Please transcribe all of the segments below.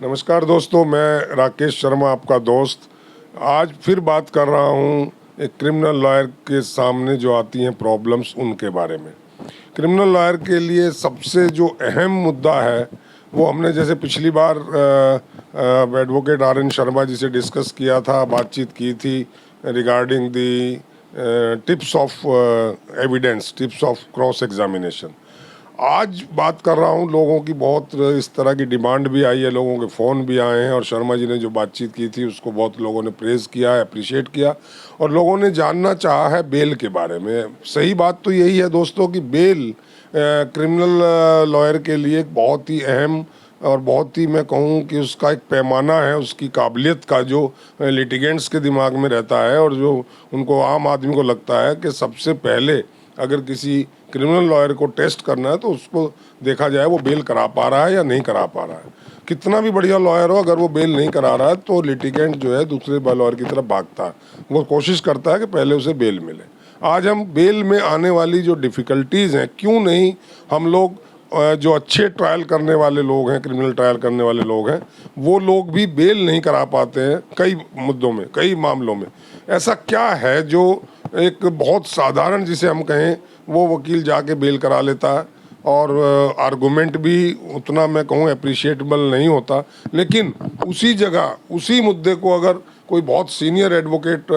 नमस्कार दोस्तों, मैं राकेश शर्मा आपका दोस्त। आज फिर बात कर रहा हूँ एक क्रिमिनल लॉयर के सामने जो आती हैं प्रॉब्लम्स उनके बारे में। क्रिमिनल लॉयर के लिए सबसे जो अहम मुद्दा है वो हमने जैसे पिछली बार एडवोकेट RN शर्मा जी से डिस्कस किया था, बातचीत की थी regarding the tips of evidence, tips of cross examination. आज बात कर रहा हूँ, लोगों की बहुत इस तरह की डिमांड भी आई है, लोगों के फ़ोन भी आए हैं और शर्मा जी ने जो बातचीत की थी उसको बहुत लोगों ने प्रेज़ किया है, अप्रिशिएट किया और लोगों ने जानना चाहा है बेल के बारे में। सही बात तो यही है दोस्तों कि बेल क्रिमिनल लॉयर के लिए एक बहुत ही अहम और बहुत ही, मैं कहूँ कि उसका एक पैमाना है, उसकी काबिलियत का जो लिटिगेंट्स के दिमाग में रहता है और जो उनको आम आदमी को लगता है कि सबसे पहले अगर किसी क्रिमिनल लॉयर को टेस्ट करना है तो उसको देखा जाए वो बेल करा पा रहा है या नहीं करा पा रहा है। कितना भी बढ़िया लॉयर हो, अगर वो बेल नहीं करा रहा है तो लिटिगेंट जो है दूसरे लॉयर की तरफ भागता है, वो कोशिश करता है कि पहले उसे बेल मिले। आज हम बेल में आने वाली जो डिफ़िकल्टीज़ हैं, क्यों नहीं हम लोग जो अच्छे ट्रायल करने वाले लोग हैं, क्रिमिनल ट्रायल करने वाले लोग हैं, वो लोग भी बेल नहीं करा पाते हैं कई मुद्दों में, कई मामलों में। ऐसा क्या है जो एक बहुत साधारण जिसे हम कहें वो वकील जाके बेल करा लेता है और आर्गुमेंट भी उतना, मैं कहूँ, अप्रिशिएटेबल नहीं होता, लेकिन उसी जगह उसी मुद्दे को अगर कोई बहुत सीनियर एडवोकेट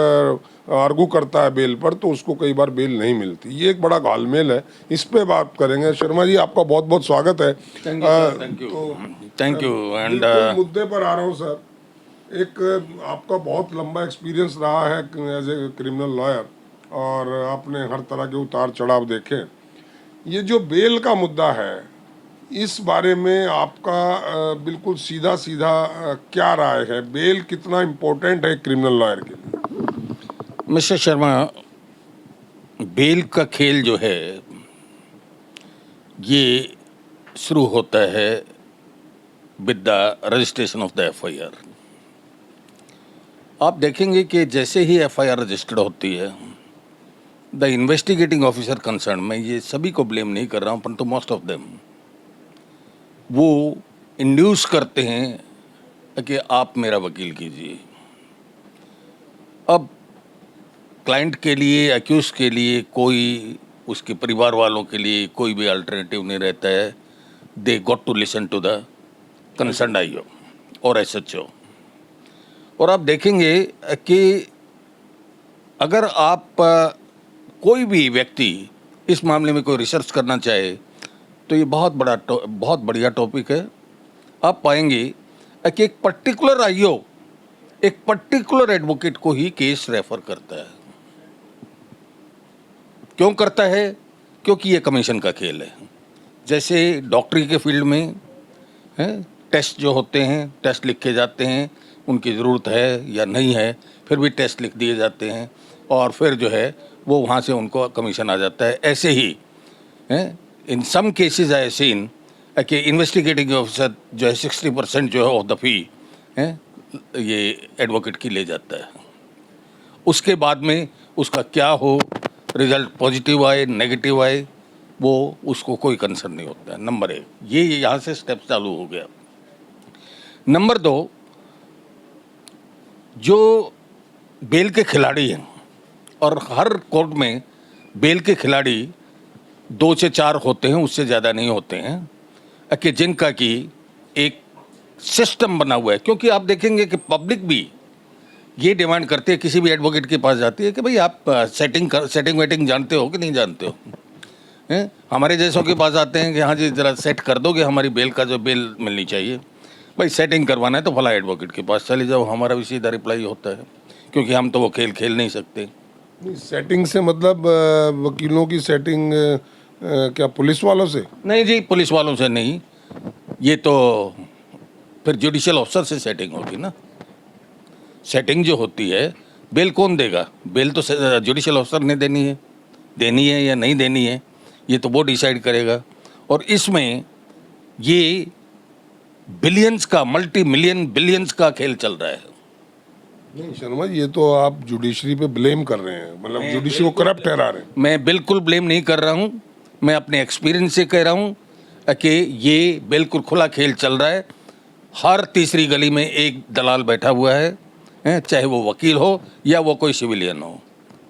आर्गू करता है बेल पर तो उसको कई बार बेल नहीं मिलती। ये एक बड़ा घालमेल है, इस पे बात करेंगे। शर्मा जी, आपका बहुत बहुत स्वागत है। थैंक यू एंड मुद्दे पर आ रहा हूँ सर। एक आपका बहुत लंबा एक्सपीरियंस रहा है एज ए क्रिमिनल लॉयर और आपने हर तरह के उतार चढ़ाव देखे। ये जो बेल का मुद्दा है, इस बारे में आपका बिल्कुल सीधा सीधा क्या राय है? बेल कितना इम्पोर्टेंट है क्रिमिनल लॉयर के लिए? मिस्टर शर्मा, बेल का खेल जो है ये शुरू होता है with the registration of the FIR। आप देखेंगे कि जैसे ही FIR रजिस्टर्ड होती है, द इन्वेस्टिगेटिंग ऑफिसर कंसर्न, मैं ये सभी को ब्लेम नहीं कर रहा हूँ परंतु मोस्ट ऑफ देम, वो इंड्यूस करते हैं कि आप मेरा वकील कीजिए। अब क्लाइंट के लिए, अक्यूज के लिए, कोई उसके परिवार वालों के लिए कोई भी अल्टरनेटिव नहीं रहता है। They got to listen to the concern IO और SHO। और आप देखेंगे कि अगर आप कोई भी व्यक्ति इस मामले में कोई रिसर्च करना चाहे तो ये बहुत बढ़िया टॉपिक है। आप पाएंगे कि एक पर्टिकुलर IO एक पर्टिकुलर एडवोकेट को ही केस रेफर करता है। क्यों करता है? क्योंकि ये कमीशन का खेल है। जैसे डॉक्टरी के फील्ड में टेस्ट जो होते हैं, टेस्ट लिखे जाते हैं, उनकी ज़रूरत है या नहीं है, फिर भी टेस्ट लिख दिए जाते हैं और फिर जो है वो वहाँ से उनको कमीशन आ जाता है। ऐसे ही इन सम केसेस आई सीन कि इन्वेस्टिगेटिंग ऑफिसर जो है 60% जो है ऑफ द फी ये एडवोकेट की ले जाता है। उसके बाद में उसका क्या हो, रिजल्ट पॉजिटिव आए नेगेटिव आए, वो उसको कोई कंसर्न नहीं होता है। नंबर 1, ये यहाँ से स्टेप चालू हो गया। नंबर 2, जो बेल के खिलाड़ी हैं, और हर कोर्ट में बेल के खिलाड़ी 2 से 4 होते हैं, उससे ज़्यादा नहीं होते हैं, कि जिनका कि एक सिस्टम बना हुआ है। क्योंकि आप देखेंगे कि पब्लिक भी ये डिमांड करती है, किसी भी एडवोकेट के पास जाती है कि भाई आप सेटिंग वेटिंग जानते हो कि नहीं जानते हो। हमारे जैसों के पास आते हैं कि हाँ जी ज़रा सेट कर दोगे हमारी बेल का, जो बेल मिलनी चाहिए। भाई सेटिंग करवाना है तो फला एडवोकेट के पास चले जाओ, हमारा भी सीधा रिप्लाई होता है, क्योंकि हम तो वो खेल खेल नहीं सकते। सेटिंग से मतलब वकीलों की सेटिंग क्या पुलिस वालों से? नहीं जी, पुलिस वालों से नहीं, ये तो फिर जुडिशियल ऑफिसर से सेटिंग होगी ना। सेटिंग जो होती है, बेल कौन देगा? बेल तो जुडिशियल ऑफिसर ने देनी है या नहीं देनी है, ये तो वो डिसाइड करेगा। और इसमें ये बिलियंस का, मल्टी मिलियन बिलियंस का खेल चल रहा है। नहीं शर्मा जी, ये तो आप जुडिशरी पे ब्लेम कर रहे हैं, मतलब जुडिशरी को करप्ट ठहरा रहे हैं। मैं बिल्कुल ब्लेम नहीं कर रहा हूँ, मैं अपने एक्सपीरियंस से कह रहा हूँ कि ये बिल्कुल खुला खेल चल रहा है। हर तीसरी गली में एक दलाल बैठा हुआ है, हैं, चाहे वो वकील हो या वो कोई सिविलियन हो,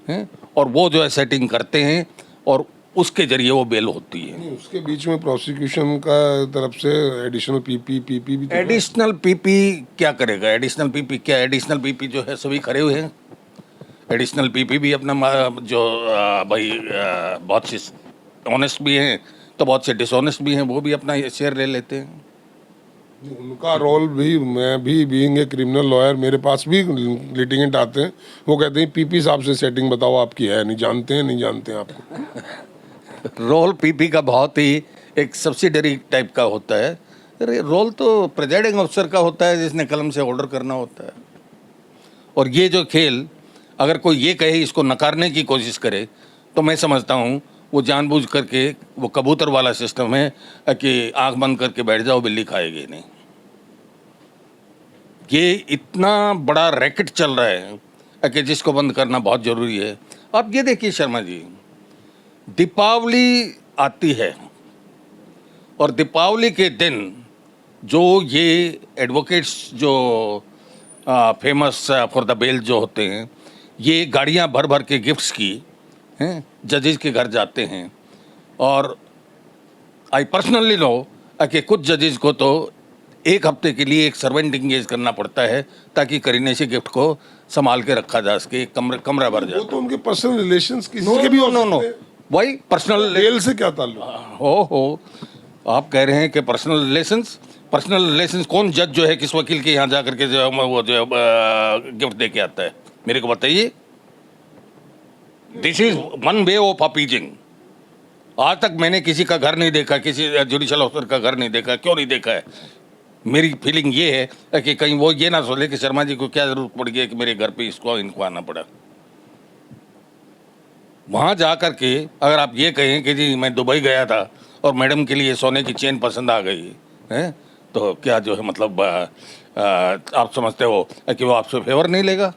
हैं, और वो जो है सेटिंग करते हैं और उसके जरिए वो बेल होती है। नहीं, उसके बीच में प्रोसिक्यूशन का तरफ से एडिशनल पीपी भी तो है। एडिशनल पीपी क्या करेगा? एडिशनल पीपी क्या? एडिशनल पीपी जो है सभी खड़े हुए हैं। एडिशनल पीपी भी अपना जो भाई बहुत से ऑनेस्ट भी हैं तो बहुत से डिसऑनेस्ट भी हैं, वो भी अपना शेयर ले लेते हैं। उनका रोल भी, मैं भी बीइंग ए क्रिमिनल लॉयर, मेरे पास भी लिटिगेंट आते हैं, वो कहते हैं पीपी साहब से सेटिंग बताओ आपकी है, नहीं जानते हैं, नहीं जानते हैं आपको। रोल पीपी का बहुत ही एक सब्सिडरी टाइप का होता है। अरे रोल तो प्रिजाइडिंग ऑफिसर का होता है जिसने कलम से ऑर्डर करना होता है। और ये जो खेल अगर कोई ये कहे इसको नकारने की कोशिश करे तो मैं समझता हूँ वो जानबूझ करके वो कबूतर वाला सिस्टम है कि आंख बंद करके बैठ जाओ बिल्ली खाएगी नहीं। ये इतना बड़ा रैकेट चल रहा है कि जिसको बंद करना बहुत ज़रूरी है। अब ये देखिए शर्मा जी, दीपावली आती है और दीपावली के दिन जो ये एडवोकेट्स जो फेमस फॉर द बेल जो होते हैं, ये गाड़ियाँ भर भर के गिफ्ट्स की हैं जजेस के घर जाते हैं। और आई पर्सनली नो कि कुछ जजेस को तो एक हफ्ते के लिए एक सर्वेंट इंगेज करना पड़ता है ताकि करीने से गिफ्ट को संभाल के रखा जा सके, कमरा भर जाए। वो तो उनके पर्सनल रिलेशंस किसी के भी हो सकते हैं। वही पर्सनल बेल से क्या ताल्लुक? हो आप कह रहे हैं कि पर्सनल रिलेशंस कौन जज जो है किस वकील के यहाँ जा करके जो है वो जो गिफ्ट दे के आता है, मेरे को बताइए। This is one way of appeasing. आज तक मैंने किसी का घर नहीं देखा, किसी जुडिशल ऑफिसर का घर नहीं देखा। क्यों नहीं देखा है? मेरी फीलिंग ये है कि कहीं वो ये ना सोचे कि शर्मा जी को क्या जरूरत पड़ गई कि मेरे घर पे इनको आना पड़ा। वहाँ जा कर के अगर आप ये कहें कि जी मैं दुबई गया था और मैडम के लिए सोने की चेन पसंद आ गई है, तो क्या जो है मतलब आप समझते हो कि वो आपसे फेवर नहीं लेगा?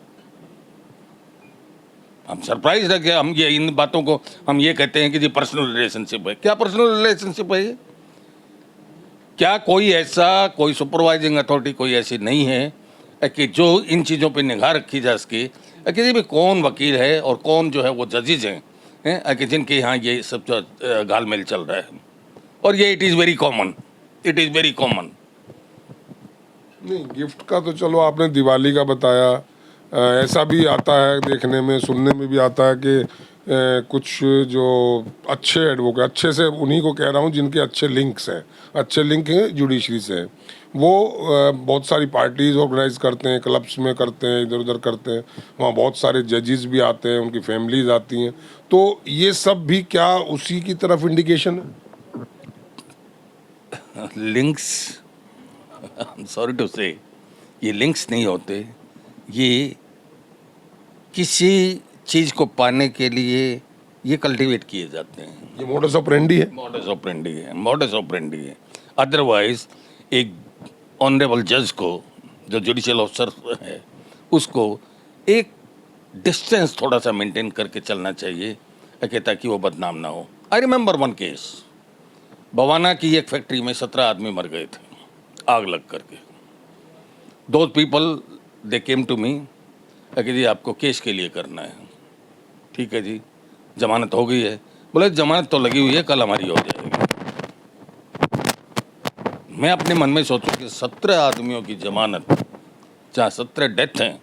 हम सरप्राइज रह गया। हम ये इन बातों को हम ये कहते हैं कि जी पर्सनल रिलेशनशिप है। क्या पर्सनल रिलेशनशिप है ये? क्या कोई सुपरवाइजिंग अथॉरिटी कोई ऐसी नहीं है कि जो इन चीज़ों पे निगाह रखी जा सके कि जी भाई कौन वकील है और कौन जो है वो जजेज हैं कि जिनके यहाँ ये सब जो घालमेल चल रहा है। और ये इट इज़ वेरी कॉमन। नहीं, गिफ्ट का तो चलो आपने दिवाली का बताया। ऐसा भी आता है देखने में, सुनने में भी आता है कि कुछ जो अच्छे एडवोकेट, अच्छे से उन्हीं को कह रहा हूँ जिनके अच्छे लिंक्स हैं, अच्छे लिंक हैं जुडिशरी से, वो बहुत सारी पार्टीज ऑर्गेनाइज करते हैं, क्लब्स में करते हैं, इधर उधर करते हैं, वहाँ बहुत सारे जजेस भी आते हैं, उनकी फैमिलीज आती हैं। तो ये सब भी क्या उसी की तरफ इंडिकेशन है? लिंक्स, सॉरी टू से, ये लिंक्स नहीं होते। ये किसी चीज़ को पाने के लिए ये कल्टीवेट किए जाते हैं। ये मोडस ऑपरेंडी है। मॉडस ऑपरेंडी है। अदरवाइज एक ऑनरेबल जज को, जो जुडिशियल ऑफिसर है, उसको एक डिस्टेंस थोड़ा सा मेंटेन करके चलना चाहिए ताकि वो बदनाम ना हो। I remember one case, Bawana की एक फैक्ट्री में 17 आदमी मर गए थे आग लग करके। Those people they came to me कि जी आपको केस के लिए करना है। ठीक है जी, जमानत हो गई है। बोले जमानत तो लगी हुई है, कल हमारी हो जाएगी। मैं अपने मन में सोचूं कि 17 आदमियों की जमानत, जहाँ 17 डेथ हैं,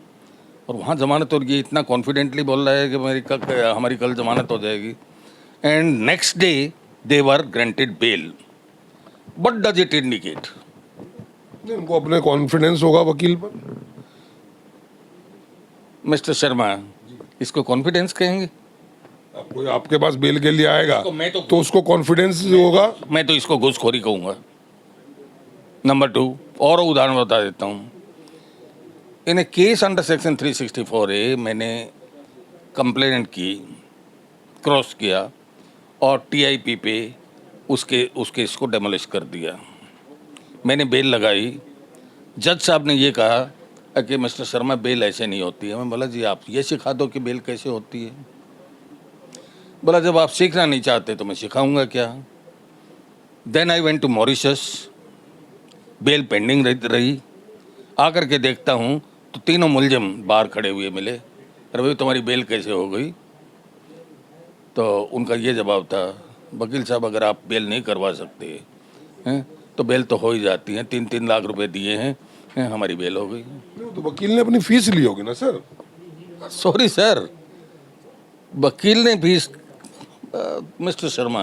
और वहाँ जमानत, और ये इतना कॉन्फिडेंटली बोल रहा है कि हमारी कल जमानत हो जाएगी। And next day they were granted bail. What does it indicate? उनको अपने कॉन्फिडेंस होगा वकील पर। मिस्टर शर्मा, इसको कॉन्फिडेंस कहेंगे? अब कोई आपके पास बेल के लिए आएगा मैं तो उसको कॉन्फिडेंस होगा। मैं तो इसको घूसखोरी कहूँगा। नंबर 2, और उदाहरण बता देता हूँ। इन ए केस अंडर सेक्शन 364A मैंने कंप्लेंट की, क्रॉस किया और TIP पे उसके इसको डेमोलिश कर दिया। मैंने बेल लगाई। जज साहब ने ये कहा कि मिस्टर शर्मा बेल ऐसे नहीं होती है। मैं बोला जी आप ये सिखा दो कि बेल कैसे होती है। बोला जब आप सीखना नहीं चाहते तो मैं सिखाऊंगा क्या। Then I went to Mauritius bail pending रही। आकर के देखता हूँ तो तीनों मुलजिम बाहर खड़े हुए मिले। अरे भाई तुम्हारी बेल कैसे हो गई? तो उनका ये जवाब था, वकील साहब अगर आप बेल नहीं करवा सकते हैं तो बेल तो हो ही जाती है, 3-3 लाख रुपए दिए हैं, हमारी बेल हो गई। नहीं, तो वकील ने अपनी फीस ली होगी ना सर। सॉरी सर, वकील ने फीस मिस्टर शर्मा,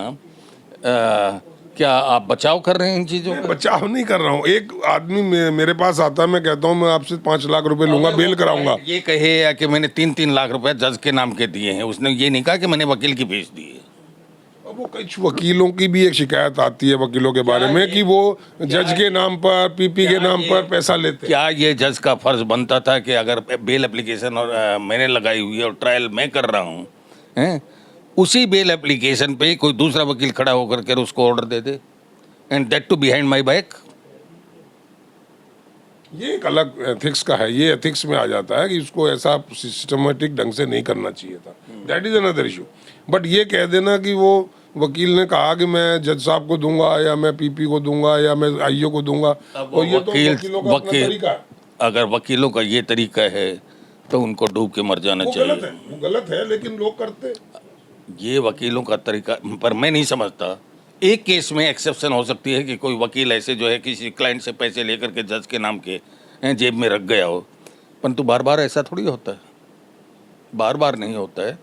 क्या आप बचाव कर रहे हैं इन चीज़ों मैं का? बचाव नहीं कर रहा हूँ। एक आदमी मेरे पास आता है, मैं कहता हूँ मैं आपसे 5 लाख रुपए लूंगा, बेल कराऊंगा। ये कहे या कि मैंने 3-3 लाख रुपए जज के नाम के दिए हैं, उसने ये नहीं कहा कि मैंने वकील की फीस दी है। अब वो कई वकीलों की भी एक शिकायत आती है वकीलों के बारे में कि वो जज के नाम पर, पीपी के नाम पर पैसा लेते हैं। क्या ये जज का फर्ज बनता था कि अगर बेल एप्लीकेशन और मैंने लगाई हुई है और ट्रायल मैं कर रहा हूँ, हैं, उसी बेल एप्लीकेशन पे कोई दूसरा वकील खड़ा होकर के उसको ऑर्डर दे दे, and that to behind my back? ये एक अलग एथिक्स का है, ये एथिक्स में आ जाता है कि उसको ऐसा सिस्टमेटिक ढंग से नहीं करना चाहिए था। That is another issue. But ये कह देना कि वो वकील ने कहा कि मैं जज साहब को दूंगा या मैं पीपी को दूंगा या मैं आईओ को दूंगा, और ये तो वकीलों का अपना तरीका है। अगर वकीलों का ये तरीका है तो उनको डूब के मर जाना वो चाहिए। गलत है, वो गलत है, लेकिन लोग करते हैं। ये वकीलों का तरीका पर मैं नहीं समझता। एक केस में एक्सेप्शन हो सकती है कि कोई वकील ऐसे जो है किसी क्लाइंट से पैसे लेकर के जज के नाम के जेब में रख गया हो, परंतु बार बार ऐसा थोड़ी होता है, बार बार नहीं होता है।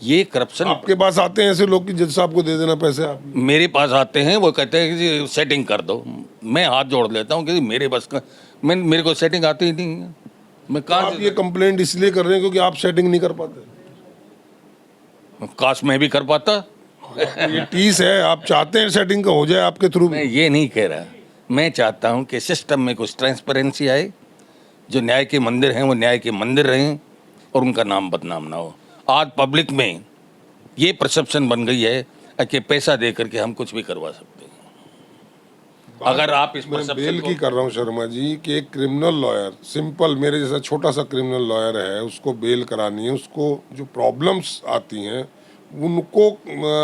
ये करप्शन आपके पास आते हैं ऐसे लोग कि जज साहब को दे देना पैसे आप। मेरे पास आते हैं, वो कहते हैं कि सेटिंग कर दो। मैं हाथ जोड़ लेता हूँ कि मेरे बस का, मेरे को सेटिंग आती ही नहीं है। मैं कहाँ आप ये कंप्लेंट इसलिए कर रहे हैं क्योंकि आप सेटिंग नहीं कर पाते। काश मैं भी कर पाता। ये टीस है, आप चाहते हैं सेटिंग का हो जाए आपके थ्रू। मैं ये नहीं कह रहा, मैं चाहता हूँ कि सिस्टम में कुछ ट्रांसपेरेंसी आए, जो न्याय के मंदिर हैं वो न्याय के मंदिर रहें और उनका नाम बदनाम ना हो। आज पब्लिक में ये परसेप्शन बन गई है कि पैसा दे करके हम कुछ भी करवा सकते हैं। अगर आप इस मैं परसेप्शन बेल की को कर रहा हूँ शर्मा जी कि एक क्रिमिनल लॉयर, सिंपल मेरे जैसा छोटा सा क्रिमिनल लॉयर है, उसको बेल करानी है, उसको जो प्रॉब्लम्स आती हैं उनको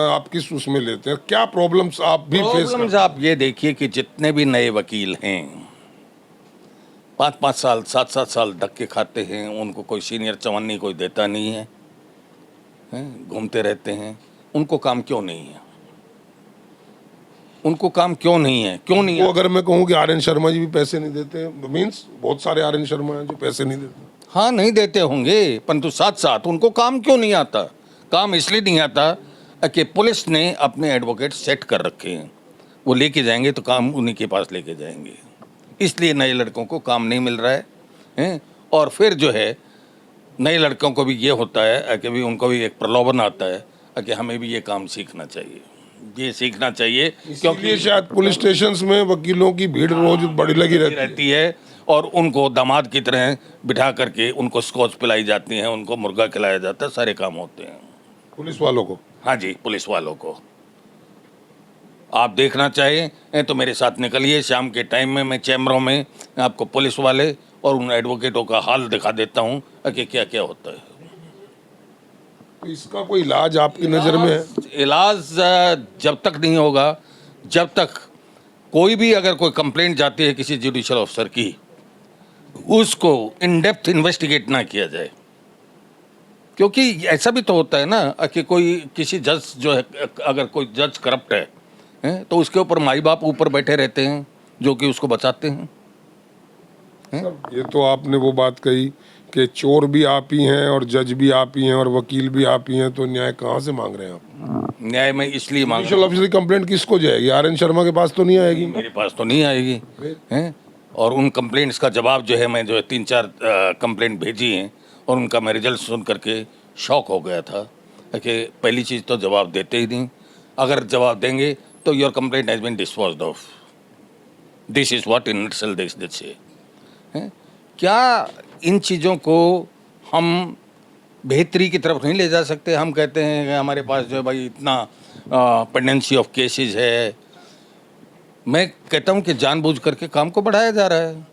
आप किस उसमें लेते हैं? क्या प्रॉब्लम्स आप भी फेस प्रॉब्लम्स करते हैं? आप ये देखिए कि जितने भी नए वकील हैं 5-5 साल 7-7 साल धक्के खाते हैं, उनको कोई सीनियर चवन्नी कोई देता नहीं है, घूमते रहते हैं। उनको काम क्यों नहीं है? उनको काम क्यों नहीं है? क्यों नहीं वो है? अगर मैं कहूँ कि आर एन शर्मा जी भी पैसे नहीं देते, मीन्स बहुत सारे आर एन शर्मा हैं जो पैसे नहीं देते। हाँ, नहीं देते होंगे, परंतु साथ साथ उनको काम क्यों नहीं आता? काम इसलिए नहीं आता कि पुलिस ने अपने एडवोकेट सेट कर रखे हैं, वो लेके जाएंगे तो काम उन्हीं के पास लेके जाएंगे, इसलिए नए लड़कों को काम नहीं मिल रहा है, हैं? और फिर जो है नए लड़कों को भी ये होता है कि भी उनको भी एक प्रलोभन आता है कि हमें भी ये काम सीखना चाहिए, ये सीखना चाहिए, क्योंकि शायद पुलिस स्टेशंस में वकीलों की भीड़ रोज बड़ी लगी रहती है। है और उनको दामाद की तरह बिठा करके उनको स्कॉच पिलाई जाती है, उनको मुर्गा खिलाया जाता है, सारे काम होते हैं पुलिस वालों को। हाँ जी, पुलिस वालों को। आप देखना चाहिए तो मेरे साथ निकलिए शाम के टाइम में, मैं चैम्बरों में आपको पुलिस वाले और उन एडवोकेटों का हाल दिखा देता हूँ कि क्या क्या होता है। तो इसका कोई इलाज आपकी नज़र में है? इलाज जब तक नहीं होगा, जब तक कोई भी अगर कोई कंप्लेंट जाती है किसी जुडिशियल ऑफिसर की, उसको इन डेप्थ इन्वेस्टिगेट ना किया जाए। क्योंकि ऐसा भी तो होता है ना कि कोई किसी जज जो है, अगर कोई जज करप्ट है तो उसके ऊपर माई बाप ऊपर बैठे रहते हैं जो कि उसको बचाते हैं। सर, ये तो आपने वो बात कही कि चोर भी आप ही हैं और जज भी आप ही हैं और वकील भी आप ही हैं, तो न्याय कहाँ से मांग रहे हैं आप? न्याय में इसलिए मांग जुडिशियल ऑफिसर की कंप्लेंट किसको जाएगी? आर एन शर्मा के पास तो नहीं आएगी। मेरे पास तो नहीं आएगी, हैं? और उन कंप्लेंट्स का जवाब जो है, मैं जो है 3-4 कंप्लेंट भेजी हैं और उनका मैं रिजल्ट सुन करके शॉक हो गया था कि पहली चीज़ तो जवाब देते ही नहीं, अगर जवाब देंगे तो your complaint has been disposed of, this is what in itself they say. क्या इन चीज़ों को हम बेहतरी की तरफ नहीं ले जा सकते? हम कहते हैं कि हमारे पास जो है भाई इतना पेंडेंसी ऑफ केसेस है। मैं कहता हूं कि जानबूझ करके काम को बढ़ाया जा रहा है।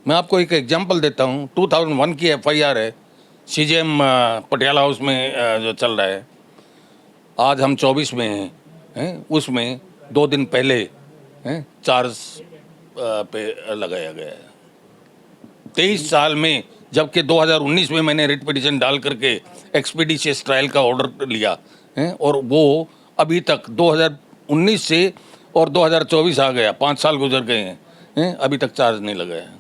मैं आपको एक एग्जांपल देता हूं, 2001 की FIR है, CJM पटियाला हाउस में जो चल रहा है। आज हम 24 में हैं, उसमें 2 दिन पहले चार्ज पे लगाया गया है। 23 साल में, जबकि 2019 में मैंने रिट पिटीशन डाल करके एक्सपीडिशियस ट्रायल का ऑर्डर लिया है, और वो अभी तक 2019 से और 2024 आ गया, 5 साल गुजर गए हैं, अभी तक चार्ज नहीं लगाया।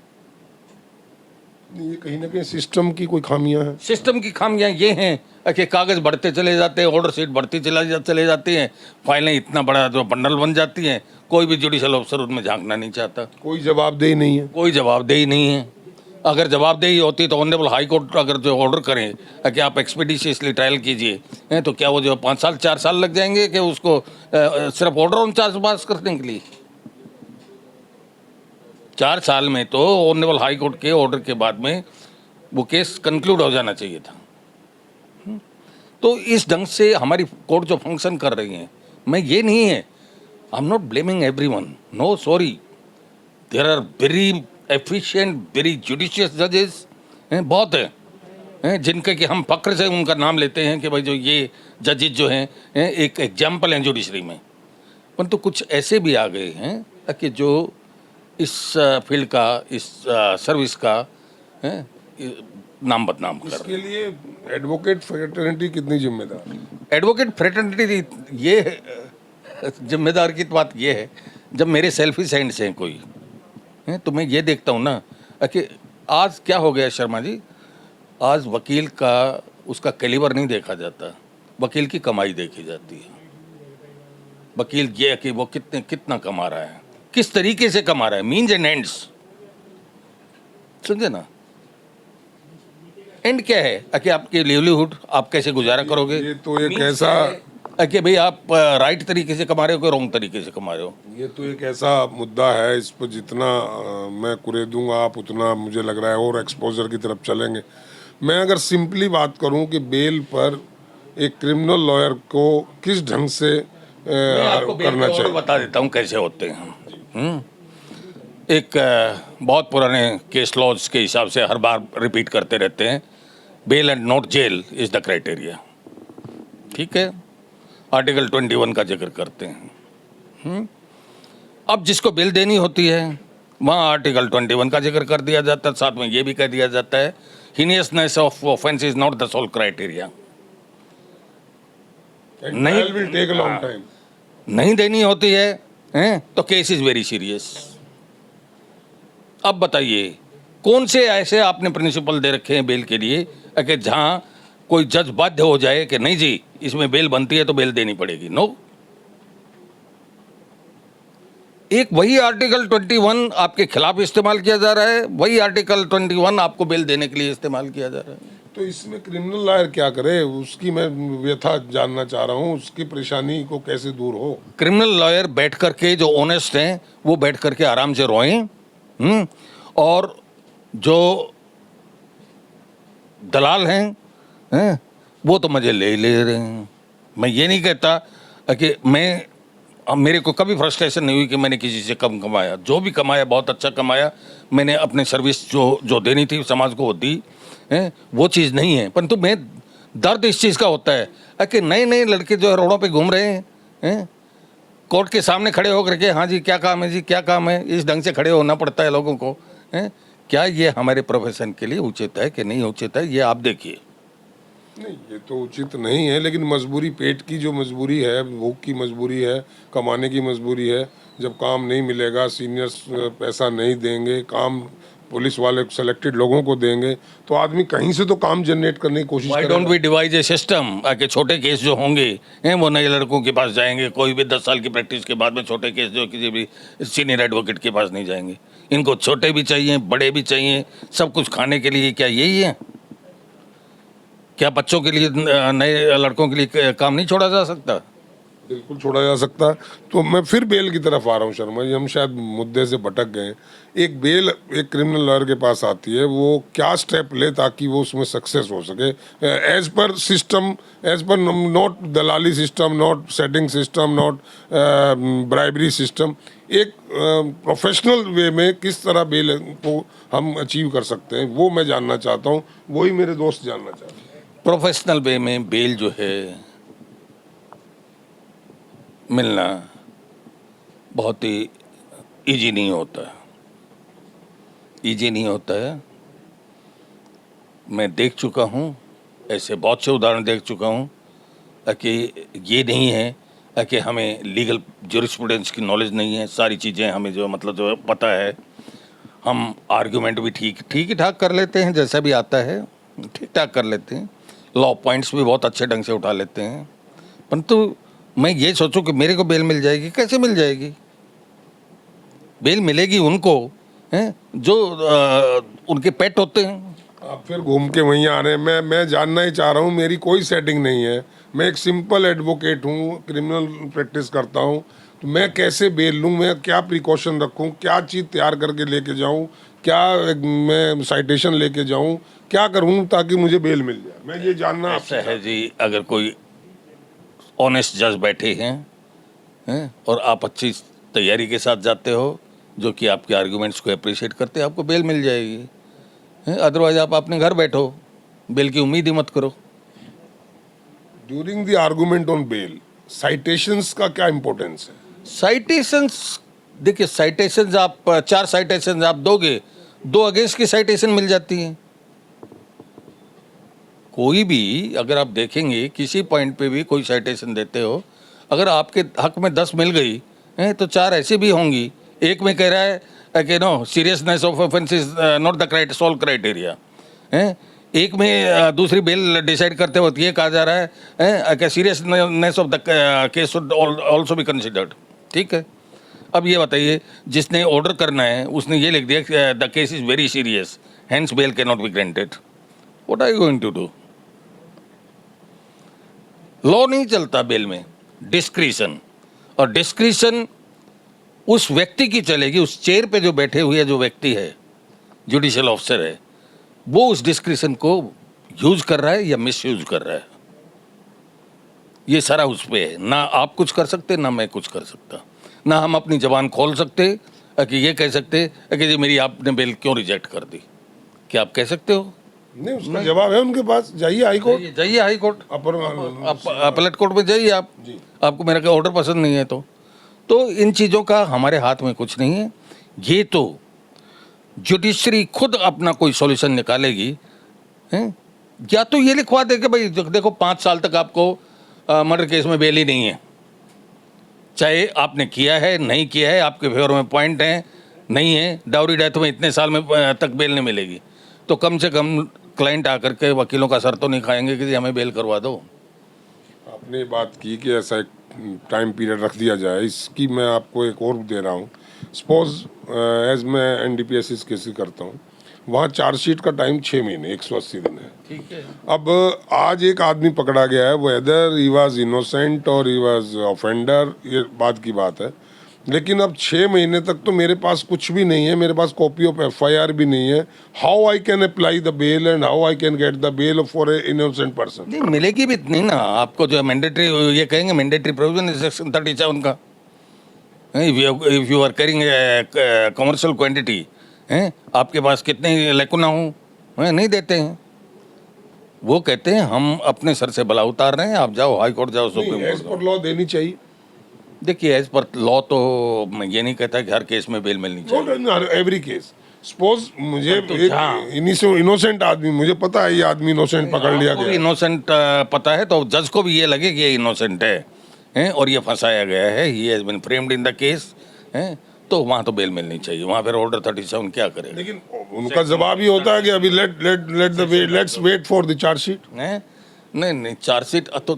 ये कहीं ना कहीं सिस्टम की कोई खामियां हैं। सिस्टम की खामियां ये हैं कि कागज़ बढ़ते चले जाते हैं, ऑर्डर शीट बढ़ती चले जाती हैं, फाइलें इतना बड़ा जो बंडल बन जाती हैं, कोई भी जुडिशल ऑफिसर उनमें झांकना नहीं चाहता। कोई जवाबदेही नहीं है। कोई जवाबदेही नहीं है। अगर जवाबदेही होती तो ऑनरेबल हाई कोर्ट अगर जो ऑर्डर करें कि आप एक्सपीडिशियसली ट्रायल कीजिए, तो क्या वो जो 5 साल 4 साल लग जाएंगे कि उसको सिर्फ ऑर्डर ऑन चार्ज पास करने के लिए? 4 साल में तो ऑनरेबल हाई कोर्ट के ऑर्डर के बाद में वो केस कंक्लूड हो जाना चाहिए था। तो इस ढंग से हमारी कोर्ट जो फंक्शन कर रही है, मैं ये नहीं है, I am not blaming everyone, no sorry, there are very efficient, very judicious जजेस हैं, बहुत हैं जिनके कि हम फक्र से उनका नाम लेते हैं कि भाई जो ये जजेस जो हैं एक एग्जाम्पल हैं जुडिशरी में। परंतु कुछ ऐसे भी आ गए हैं कि जो इस फील्ड का, इस सर्विस का नाम बदनाम कर। इसके लिए एडवोकेट फ्रेटर्निटी कितनी जिम्मेदार है? एडवोकेट फ्रेटर्निटी ये जिम्मेदार की बात ये है, जब मेरे सेल्फिश हैंड से कोई है तो मैं ये देखता हूँ ना कि आज क्या हो गया शर्मा जी, आज वकील का उसका कैलिबर नहीं देखा जाता, वकील की कमाई देखी जाती है। वकील ये कि वो कितना कमा रहा है, किस तरीके से कमा रहा है, मीन्स एंड एंड्स, समझे ना। एंड क्या है कि आपकी लिवलीहुड आप कैसे गुजारा करोगे। ये तो एक Means ऐसा है कि भाई आप राइट तरीके से कमा रहे हो कि रॉन्ग तरीके से कमा रहे हो। ये तो एक ऐसा मुद्दा है, इस पर जितना मैं कुरेदूंगा आप उतना मुझे लग रहा है और एक्सपोजर की तरफ चलेंगे। मैं अगर सिंपली बात करूं कि बेल पर एक क्रिमिनल लॉयर को किस ढंग से मैं आपको करना चाहिए, बता देता हूँ कैसे होते हैं। एक बहुत पुराने केस लॉज के हिसाब से हर बार रिपीट करते रहते हैं, bail and not jail is the criteria. ठीक है, आर्टिकल 21 का जिक्र करते हैं। अब जिसको बेल देनी होती है वहाँ आर्टिकल 21 का जिक्र कर दिया जाता है, साथ में ये भी कह दिया जाता है heinousness of offence is not the sole criteria. नहीं देनी होती है तो केस इज वेरी सीरियस। अब बताइए कौन से ऐसे आपने प्रिंसिपल दे रखे हैं बेल के लिए कि जहां कोई जज बाध्य हो जाए कि नहीं जी इसमें बेल बनती है तो बेल देनी पड़ेगी? नो। एक वही आर्टिकल 21 आपके खिलाफ इस्तेमाल किया जा रहा है, वही आर्टिकल 21 आपको बेल देने के लिए इस्तेमाल किया जा रहा है। तो इसमें क्रिमिनल लॉयर क्या करे, उसकी मैं व्यथा जानना चाह रहा हूँ, उसकी परेशानी को कैसे दूर हो। क्रिमिनल लॉयर बैठ करके जो ऑनेस्ट हैं वो बैठ करके आराम से रोएं, और जो दलाल हैं वो तो मजे ले रहे हैं। मैं ये नहीं कहता कि मेरे को कभी फ्रस्ट्रेशन नहीं हुई कि मैंने किसी से कम कमाया, जो भी कमाया बहुत अच्छा कमाया, मैंने अपने सर्विस जो देनी थी समाज को वो दी है, वो चीज़ नहीं है। परंतु मैं दर्द इस चीज़ का होता है कि नए नए लड़के जो है रोडों पे घूम रहे हैं, कोर्ट के सामने खड़े होकर के हाँ जी क्या काम है जी क्या काम है, इस ढंग से खड़े होना पड़ता है लोगों को। क्या ये हमारे प्रोफेशन के लिए उचित है कि नहीं उचित है, ये आप देखिए। नहीं, ये तो उचित नहीं है, लेकिन मजबूरी, पेट की जो मजबूरी है, भूख की मजबूरी है, कमाने की मजबूरी है। जब काम नहीं मिलेगा, सीनियर्स पैसा नहीं देंगे, काम पुलिस वाले सेलेक्टेड लोगों को देंगे, तो आदमी कहीं से तो काम जनरेट करने की कोशिश करेगा। Why don't we devise a system कि छोटे केस जो होंगे वो नए लड़कों के पास जाएंगे, कोई भी 10 साल की प्रैक्टिस के बाद में छोटे केस जो किसी भी सीनियर एडवोकेट के पास नहीं जाएंगे। इनको छोटे भी चाहिए, बड़े भी चाहिए, सब कुछ खाने के लिए क्या यही है? क्या बच्चों के लिए, नए लड़कों के लिए काम नहीं छोड़ा जा सकता? बिल्कुल छोड़ा जा सकता है। तो मैं फिर बेल की तरफ आ रहा हूँ शर्मा जी, हम शायद मुद्दे से भटक गए। एक बेल एक क्रिमिनल लॉयर के पास आती है, वो क्या स्टेप ले ताकि वो उसमें सक्सेस हो सके, as per system, as per not दलाली system, not setting system, not bribery system, एक प्रोफेशनल वे में किस तरह बेल को हम अचीव कर सकते हैं, वो मैं जानना चाहता हूँ, वही मेरे दोस्त जानना चाहते हैं। प्रोफेशनल वे में बेल जो है मिलना बहुत ही इजी नहीं होता, इजी नहीं होता है। मैं देख चुका हूँ, ऐसे बहुत से उदाहरण देख चुका हूँ कि ये नहीं है कि हमें लीगल ज्यूरिस्प्रूडेंस की नॉलेज नहीं है, सारी चीज़ें हमें जो मतलब जो पता है, हम आर्गुमेंट भी ठीक ही ठाक कर लेते हैं, जैसा भी आता है ठीक ठाक कर लेते हैं, लॉ पॉइंट्स भी बहुत अच्छे ढंग से उठा लेते हैं। परंतु मैं ये सोचूं कि मेरे को बेल मिल जाएगी, कैसे मिल जाएगी? बेल मिलेगी उनको हैं जो उनके पेट होते हैं। आप फिर घूम के वहीं आ रहे हैं। मैं जानना ही चाह रहा हूँ, मेरी कोई सेटिंग नहीं है, मैं एक सिंपल एडवोकेट हूँ, क्रिमिनल प्रैक्टिस करता हूँ, तो मैं कैसे बेल लूँ? मैं क्या प्रिकॉशन रखूँ? क्या चीज़ तैयार करके लेके जाऊँ? क्या मैं साइटेशन लेके जाऊँ? क्या करूँ ताकि मुझे बेल मिल जाए? मैं ये जानना ऐसा है जी, अगर कोई ऑनेस्ट जज बैठे हैं और आप अच्छी तैयारी के साथ जाते हो, जो कि आपके आर्गुमेंट्स को अप्रिशिएट करते हैं, आपको बेल मिल जाएगी। अदरवाइज आप अपने घर बैठो, बेल की उम्मीद ही मत करो। During the argument on bail citations का क्या इम्पोर्टेंस है? साइटेशंस, देखिए साइटेशंस आप 4 साइटेशंस आप दोगे, 2 अगेंस्ट की साइटेशन मिल जाती हैं। कोई भी अगर आप देखेंगे किसी पॉइंट पे भी कोई साइटेशन देते हो, अगर आपके हक में 10 मिल गई हैं तो 4 ऐसी भी होंगी। एक में कह रहा है कि no seriousness of offence is not the sole criteria हैं, एक में दूसरी बेल डिसाइड करते वक्त ये कहा जा रहा है कि seriousness of the case should also be considered. ठीक है, अब ये बताइए, जिसने ऑर्डर करना है उसने ये लिख दिया the case is very serious hence bail can not be granted. What are you going to do? Law नहीं चलता बेल में, डिस्क्रिशन, और डिस्क्रिशन उस व्यक्ति की चलेगी, उस चेयर पे जो बैठे हुए जो व्यक्ति है, जुडिशियल ऑफिसर है, वो उस डिस्क्रिशन को यूज कर रहा है या मिस यूज कर रहा है, ये सारा उस पे है। ना आप कुछ कर सकते, ना मैं कुछ कर सकता, ना हम अपनी जबान खोल सकते कि ये कह सकते कि जी मेरी आपने बेल क्यों रिजेक्ट कर दी। क्या आप कह सकते हो? नहीं, उसका जवाब है उनके पास। जाइए हाई कोर्ट, जाइए हाई कोर्ट, अपलेट कोर्ट में जाइए आप, आपको मेरा ऑर्डर पसंद नहीं है तो इन चीज़ों का हमारे हाथ में कुछ नहीं है। ये तो जुडिशरी खुद अपना कोई सॉल्यूशन निकालेगी हैं, या तो ये लिखवा दे कि भाई देखो 5 साल तक आपको मर्डर केस में बेल ही नहीं है, चाहे आपने किया है नहीं किया है, आपके फेवर में पॉइंट है नहीं है, डाउरी डेथ में इतने साल में तक बेल नहीं मिलेगी, तो कम से कम क्लाइंट आकर के वकीलों का सर तो नहीं खाएंगे कि जी हमें बेल करवा दो। आपने बात की कि ऐसा एक टाइम पीरियड रख दिया जाए, इसकी मैं आपको एक और दे रहा हूँ। सपोज एज मैं एनडीपीएस केस करता हूँ, वहाँ चार्जशीट का टाइम 6 महीने 180 दिन है। ठीक है, अब आज एक आदमी पकड़ा गया है, वेदर ही वाज इनोसेंट और ही वाज ऑफेंडर, ये बात की बात है, लेकिन अब 6 महीने तक तो मेरे पास कुछ भी नहीं है, मेरे पास कॉपी ऑफ एफआईआर भी नहीं है। How I can apply the bail and how I can get the bail for a innocent person? नहीं मिलेगी भी नहीं ना आपको, जो मैंडेटरी ये कहेंगे मैंडेटरी प्रोविजन सेक्शन 37 का, if you are carrying commercial quantity हैं, आपके पास कितने लेकुना हो नहीं देते हैं, वो कहते हैं हम अपने सर से बला उतार रहे हैं, आप जाओ हाई कोर्ट जाओ, सुप्रीम एज कोर्ट। पर लॉ देनी चाहिए। देखिए एज पर लॉ तो मैं ये नहीं कहता कि हर केस में बेल मिलनी चाहिए, नॉट एवरी केस। सपोज मुझे तो इनोसेंट आदमी, मुझे पता है ये आदमी इनोसेंट पकड़ लिया गया, इनोसेंट पता है, तो जज को भी ये लगे कि ये इनोसेंट है और ये फंसाया गया है, he has been framed in the case है, तो वहाँ तो बेल मिलनी चाहिए। वहाँ फिर ऑर्डर 37 क्या करेगा? लेकिन उनका जवाब ये होता है कि अभी let's wait for the chargesheet. नहीं चार्जशीट तो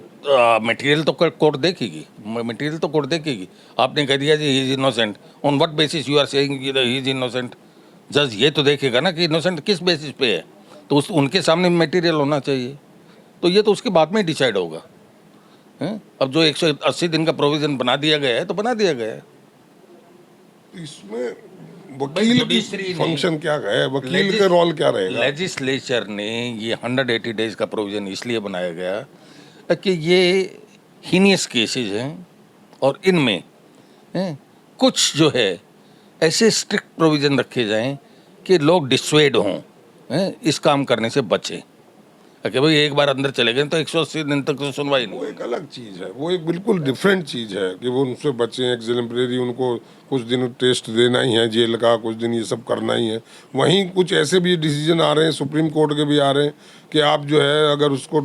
मटेरियल तो कोर्ट देखेगी, मटेरियल तो कोर्ट देखेगी। आपने कह दिया जी he is innocent, on what basis you are saying he is innocent? जज ये तो देखेगा ना कि इनोसेंट किस बेसिस पे है, तो उस उनके सामने मटेरियल होना चाहिए, तो ये तो उसके बाद में डिसाइड होगा हैं। अब जो 180 दिन का प्रोविज़न बना दिया गया है तो बना दिया गया है। इसमें वकील की फंक्शन क्या है, वकील का रोल क्या रहेगा? लेजिस्लेचर ने ये 180 डेज का प्रोविज़न इसलिए बनाया गया कि ये हीनियस केसेस हैं और इनमें कुछ जो है ऐसे स्ट्रिक्ट प्रोविज़न रखे जाएं कि लोग डिस्वेड हों, इस काम करने से बचें। कि भाई एक बार अंदर चले गए तो 180 दिन तक तो सुनवाई नहीं। वो एक अलग चीज़ है, वो एक बिल्कुल डिफरेंट चीज़ है कि वो उनसे बचें एग्जेम्पलरी, उनको कुछ दिन टेस्ट देना ही है जेल का, कुछ दिन ये सब करना ही है। वहीं कुछ ऐसे भी डिसीजन आ रहे हैं सुप्रीम कोर्ट के भी आ रहे हैं कि आप जो है अगर उसको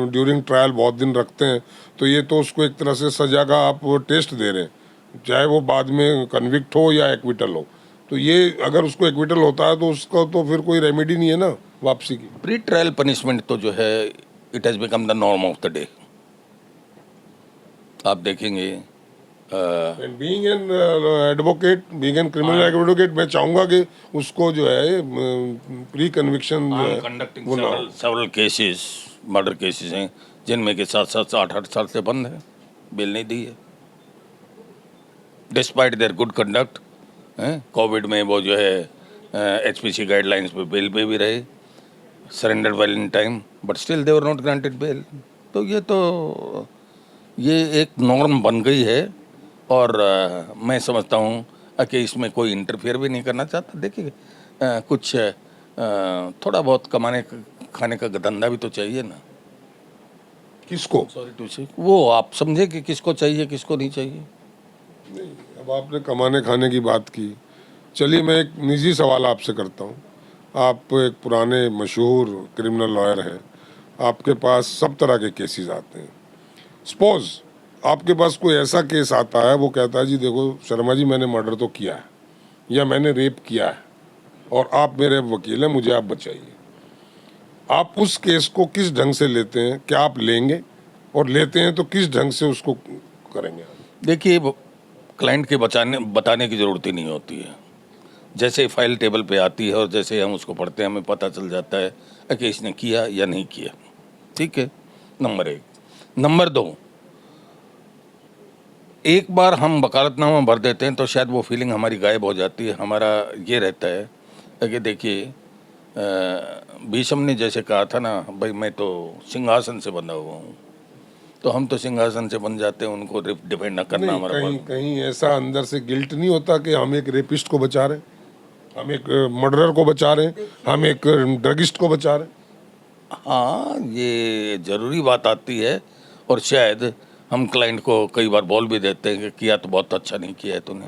ड्यूरिंग ट्रायल बहुत दिन रखते हैं तो ये तो उसको एक तरह से सजा का आप टेस्ट दे रहे हैं, चाहे वो बाद में कन्विक्ट हो या एक्विटल हो। तो ये अगर उसको एक्विटल होता है तो उसका तो फिर कोई रेमेडी नहीं है ना वापसी की। प्री ट्रायल पनिशमेंट तो जो है it has become the norm of the day. आप देखेंगे and being an advocate, being an criminal advocate, मैं चाहूंगा कि उसको जो है प्री कन्विक्शन जो है कंडक्टिंग वो ना हो। सेवरल केसेस, मर्डर केसेस हैं जिनमें के 7-7 8-8 साल से बंद है, बेल नहीं दी है despite there good conduct. Covid में वो जो है HPC गाइडलाइंस पे बेल पे भी रहे, surrender well in time, but still they were not granted bail. तो ये एक नॉर्म बन गई है और मैं समझता हूँ कि इसमें कोई इंटरफेयर भी नहीं करना चाहता। देखिए कुछ थोड़ा बहुत कमाने खाने का धंधा भी तो चाहिए ना। किसको? सॉरी टू से वो आप समझे कि किसको चाहिए किसको नहीं चाहिए। नहीं, अब आपने कमाने खाने की बात की, चलिए मैं एक निजी सवाल आपसे करता हूँ। आप एक पुराने मशहूर क्रिमिनल लॉयर हैं, आपके पास सब तरह के केसेस आते हैं। सपोज आपके पास कोई ऐसा केस आता है, वो कहता है जी देखो शर्मा जी मैंने मर्डर तो किया है या मैंने रेप किया है और आप मेरे वकील हैं, मुझे आप बचाइए। आप उस केस को किस ढंग से लेते हैं? क्या आप लेंगे? और लेते हैं तो किस ढंग से उसको करेंगे? देखिए क्लाइंट के बताने की ज़रूरत ही नहीं होती है। जैसे फाइल टेबल पे आती है और जैसे हम उसको पढ़ते हैं हमें पता चल जाता है कि इसने किया या नहीं किया। ठीक है, नंबर 1। नंबर 2, एक बार हम वकालतनामा भर देते हैं तो शायद वो फीलिंग हमारी गायब हो जाती है। हमारा ये रहता है कि देखिए भीष्म ने जैसे कहा था ना, भाई मैं तो सिंहासन से बंधा हुआ हूँ, तो हम तो सिंहासन से बन जाते हैं, उनको डिफेंड न करना नहीं, हमारा कहीं फर्ज। कहीं ऐसा अंदर से गिल्ट नहीं होता कि हम एक रेपिस्ट को बचा रहे हैं, हम एक मर्डरर को बचा रहे हैं, हम एक ड्रगिस्ट को बचा रहे हैं? हाँ, ये ज़रूरी बात आती है और शायद हम क्लाइंट को कई बार बोल भी देते हैं कि किया तो बहुत अच्छा नहीं किया है तूने।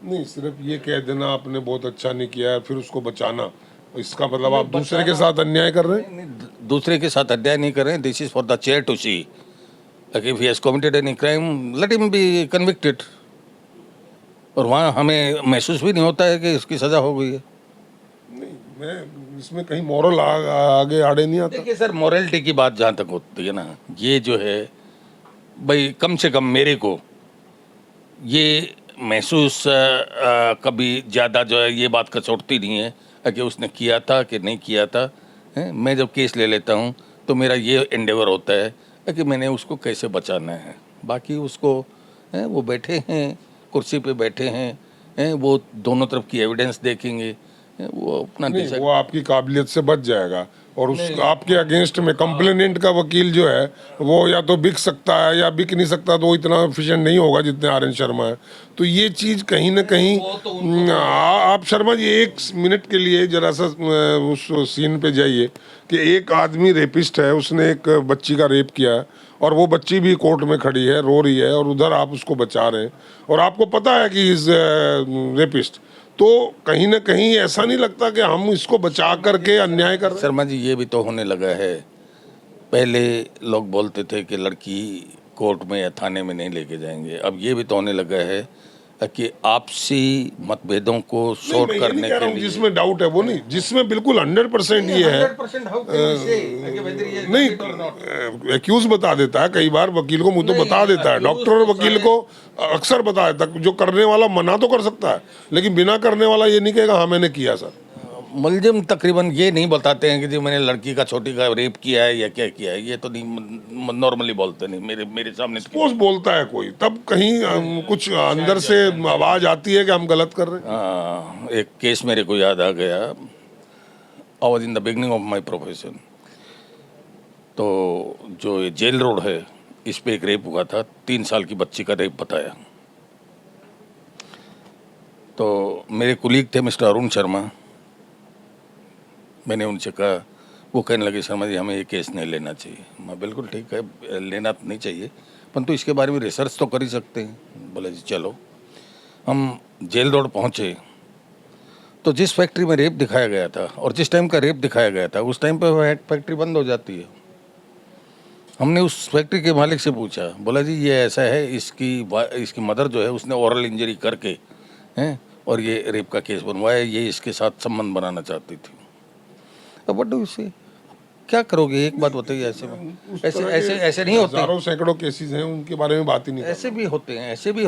नहीं, सिर्फ ये कह देना आपने बहुत अच्छा नहीं किया है फिर उसको बचाना, इसका मतलब आप दूसरे के साथ अन्याय कर रहे हैं। दूसरे के साथ अन्याय नहीं कर रहे हैं। This is for the chair to see if he has committed any crime, let him be convicted. और वहाँ हमें महसूस भी नहीं होता है कि इसकी सज़ा हो गई है। नहीं, मैं इसमें कहीं मॉरल आगे आड़े नहीं आता। देखिए सर, मॉरलिटी की बात जहाँ तक होती है ना, ये जो है भाई कम से कम मेरे को ये महसूस कभी ज़्यादा जो है ये बात कसौटती नहीं है कि उसने किया था कि नहीं किया था। मैं जब केस ले लेता हूँ तो मेरा ये एंडेवर होता है कि मैंने उसको कैसे बचाना है। बाकी उसको वो बैठे हैं कुर्सी पे बैठे हैं, वो दोनों तरफ की एविडेंस देखेंगे, वो अपना नहीं, डिसाइड। वो आपकी काबिलियत से बच जाएगा और उस आपके अगेंस्ट में कंप्लेनेंट का वकील जो है वो या तो बिक सकता है या बिक नहीं सकता, तो वो इतना एफिशिएंट नहीं होगा जितने RN शर्मा है। तो ये चीज़ कहीं ना कहीं आप शर्मा जी 1 मिनट के लिए जरा सा उस सीन पे जाइए कि एक आदमी रेपिस्ट है, उसने एक बच्ची का रेप किया है और वो बच्ची भी कोर्ट में खड़ी है रो रही है और उधर आप उसको बचा रहे हैं और आपको पता है कि इज रेपिस्ट। तो कहीं ना कहीं ऐसा नहीं लगता कि हम इसको बचा करके अन्याय कर रहे हैं? शर्मा जी ये भी तो होने लगा है। पहले लोग बोलते थे कि लड़की कोर्ट में या थाने में नहीं लेके जाएंगे, अब ये भी तो होने लगा है कि आपसी मतभेदों को नहीं, सॉर्ट मैं ये नहीं करने कह के रहा हूँ लिए। जिसमें डाउट है वो नहीं, जिसमें बिल्कुल 100% ये है। नहीं, एक्यूज बता देता है, कई बार वकील को मुंह तो बता देता है, डॉक्टर और वकील को अक्सर बता देता है। जो करने वाला मना तो कर सकता है लेकिन बिना करने वाला ये नहीं कहेगा हाँ मैंने किया सर। मुलजिम तकरीबन ये नहीं बताते हैं कि जी मैंने लड़की का छोटी का रेप किया है या क्या किया है, ये तो नहीं नॉर्मली बोलते नहीं मेरे मेरे सामने तो। सपोज बोलता है कोई, तब कहीं कुछ अंदर से आवाज आती है कि हम गलत कर रहे हैं। एक केस मेरे को याद आ गया। I was in the beginning of my profession. तो जो ये जेल रोड है इस पे एक रेप हुआ था, 3 साल की बच्ची का रेप बताया। तो मेरे कुलीग थे मिस्टर अरुण शर्मा। मैंने उनसे कहा वो कहने लगे शर्मा जी हमें ये केस नहीं लेना चाहिए। मैं बिल्कुल ठीक है, लेना तो नहीं चाहिए, परंतु इसके बारे में रिसर्च तो कर ही सकते हैं। बोले जी चलो। हम जेल रोड पहुँचे तो जिस फैक्ट्री में रेप दिखाया गया था और जिस टाइम का रेप दिखाया गया था उस टाइम पे वह फैक्ट्री बंद हो जाती है। हमने उस फैक्ट्री के मालिक से पूछा, बोला जी ये ऐसा है, इसकी मदर जो है उसने ओरल इंजरी करके हैं और ये रेप का केस बनवाया, ये इसके साथ संबंध बनाना चाहती थी। अब व्हाट डू यू से, क्या करोगे? एक बात बताइए, ऐसे में ऐसे नहीं होते। हजारों सैकड़ों केसेस हैं, उनके बारे में बात ही नहीं। ऐसे भी होते हैं, ऐसे भी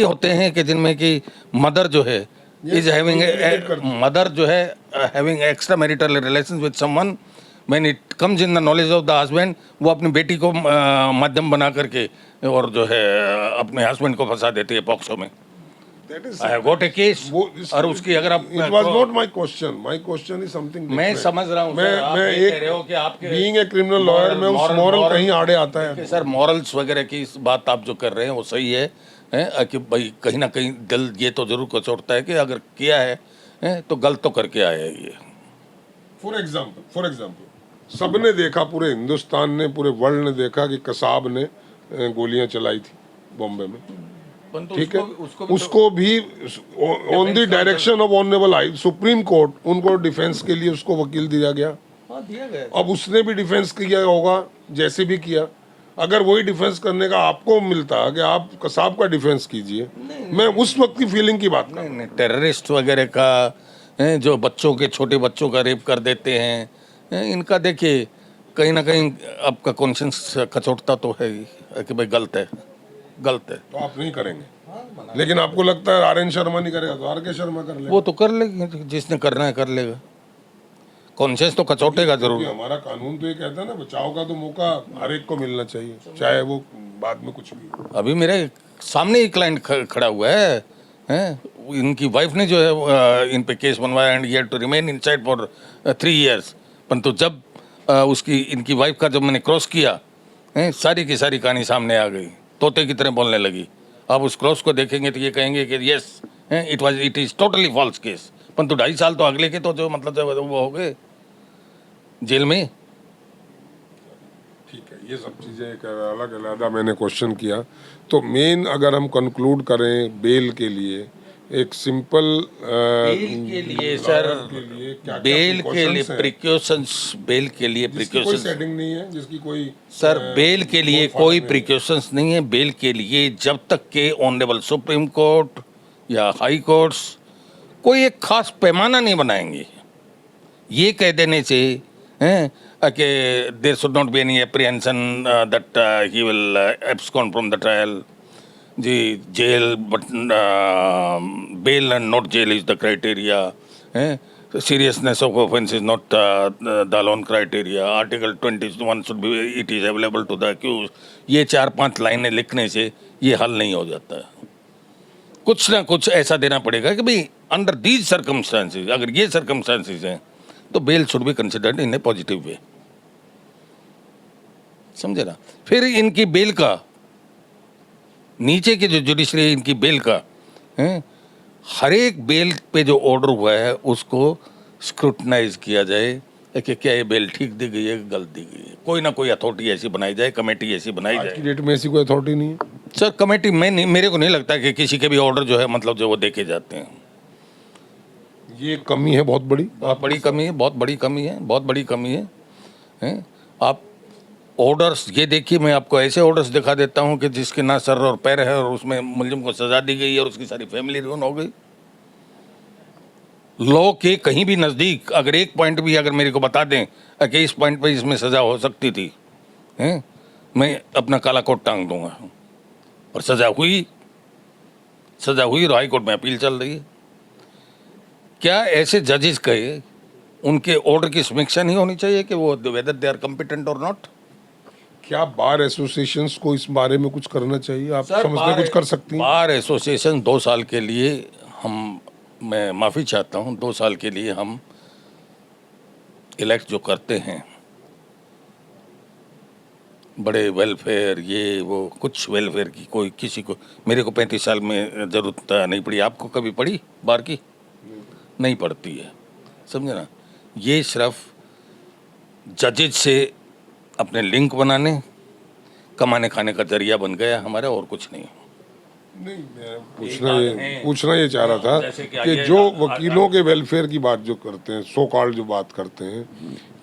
होते हैं कि जिनमें कि मदर जो है is having having extra marital relations with someone, when it comes in the knowledge of the husband, वो अपनी बेटी को माध्यम बना करके और जो है अपने हस्बैंड को फंसा देती है पॉक्सो में। I have got a case. और उसकी अगर आप, it was not my question is something. मैं समझ रहा हूँ, मैं एक कह रहे हो कि आपके बीइंग ए क्रिमिनल लॉयर में उस मॉरल कहीं आड़े आता है। सर मॉरल्स वगैरह की बात आप जो कर रहे हैं वो सही है, कि भाई कहीं ना कहीं दिल ये तो जरूर कचोटता है कि अगर किया है तो गलत तो करके आया है ये। फॉर एग्जाम्पल सबने देखा, पूरे हिंदुस्तान ने, पूरे वर्ल्ड ने देखा कि कसाब ने गोलियां चलाई थी बॉम्बे में, ठीक है। उसको भी on the direction of honourable high supreme court, उनको डिफेंस के लिए उसको वकील दिया गया। अब उसने भी डिफेंस किया होगा जैसे भी किया। अगर वही डिफेंस करने का आपको मिलता कि आप कसाब का डिफेंस कीजिए, मैं उस वक्त की फीलिंग की बात कर रहा हूं। टेररिस्ट वगैरह का जो बच्चों के, छोटे बच्चों का रेप कर देते हैं, इनका देखिए कहीं ना कहीं आपका कॉन्शियंस कचोटता तो है ही कि भाई गलत है। तो आप नहीं करेंगे, लेकिन आपको लगता है आर एन शर्मा नहीं करेगा तो आर के शर्मा कर लेगा। वो तो कर लेंगे, जिसने करना है कर लेगा, कॉन्शियस तो कचोटेगा जरूर। हमारा कानून तो ये कहता है ना, बचाव का तो मौका हर एक को मिलना चाहिए, चाहे वो बाद में कुछ भी। अभी मेरे सामने ही क्लाइंट खड़ा हुआ है, इनकी वाइफ ने जो है इन पे केस बनवाया एंड ये to remain inside for 3 years। परंतु जब उसकी, इनकी वाइफ का जब मैंने क्रॉस किया, सारी की सारी कहानी सामने आ गई, तोते की तरह बोलने लगी। आप उस क्रॉस को देखेंगे तो ये कहेंगे कि yes it is totally false case. परंतु 2.5 साल तो अगले के तो जो मतलब वो हो गए जेल में। ठीक है, ये सब चीज़ें एक अलग अलग मैंने क्वेश्चन किया। तो मेन अगर हम कंक्लूड करें बेल के लिए, एक सिंपल बेल के लिए सर, बेल के लिए प्रिकॉशंस, बेल के लिए प्रिकॉशंस सेटिंग नहीं है जिसकी कोई सर, बेल के लिए कोई प्रिकॉशंस नहीं है। बेल के लिए जब तक के ऑनरेबल सुप्रीम कोर्ट या हाई कोर्ट्स कोई एक खास पैमाना नहीं बनाएंगे। ये कह देने से कि there should not be any apprehension that he will abscond from the trial, जी jail but bail and not jail is the criteria, seriousness of offense is not the alone criteria, article 21 should be, it is available to the accused। ये 4-5 लाइनें लिखने से ये हल नहीं हो जाता है। कुछ ना कुछ ऐसा देना पड़ेगा कि भाई अंडर दीज सर्कमस्टांसेस, अगर ये सर्कमस्टांसेस हैं तो bail should be considered in a positive way, समझे ना। फिर इनकी बेल का, नीचे के जो जुडिशरी इनकी बेल का हर एक बेल पे जो ऑर्डर हुआ है उसको स्क्रूटनाइज किया जाए कि क्या ये बेल ठीक दी गई है, गलत दी गई है। कोई ना कोई अथॉरिटी ऐसी बनाई जाए, कमेटी ऐसी बनाई जाए। आज की डेट में ऐसी कोई अथॉरिटी नहीं है सर। कमेटी में नहीं, मेरे को नहीं लगता कि किसी के भी ऑर्डर जो है मतलब जो वो देखे जाते हैं। ये कमी है, बहुत बड़ी कमी है, बहुत बड़ी कमी है। आप ऑर्डर्स ये देखिए, मैं आपको ऐसे ऑर्डर्स दिखा देता हूँ कि जिसके ना सर और पैर है और उसमें मुलजिम को सजा दी गई और उसकी सारी फैमिली रुइन हो गई। लॉ के कहीं भी नज़दीक अगर एक पॉइंट भी अगर मेरे को बता दें कि इस पॉइंट पे इसमें सज़ा हो सकती थी, मैं अपना काला कोट टांग दूंगा। और सज़ा हुई और हाई कोर्ट में अपील चल रही है। क्या ऐसे जजेस कहे उनके ऑर्डर की समीक्षा नहीं होनी चाहिए कि वो वेदर दे आर कॉम्पिटेंट और नॉट? क्या बार एसोसिएशंस को इस बारे में कुछ करना चाहिए? आप समझते कुछ कर सकती हैं? बार एसोसिएशन 2 साल के लिए मैं माफ़ी चाहता हूँ, 2 साल के लिए हम इलेक्ट जो करते हैं, बड़े वेलफेयर ये वो, कुछ वेलफेयर की कोई किसी को, मेरे को 35 साल में ज़रूरत नहीं पड़ी। आपको कभी पड़ी बार की? नहीं पड़ती है, समझे ना। ये सिर्फ जजेज से अपने लिंक बनाने, कमाने खाने का जरिया बन गया हमारा, और कुछ नहीं। नहीं, मैं एक पूछना ये चाह रहा था जैसे कि कि आइए, जो वकीलों के वेलफेयर की बात जो करते हैं, सो कॉल्ड जो बात करते हैं,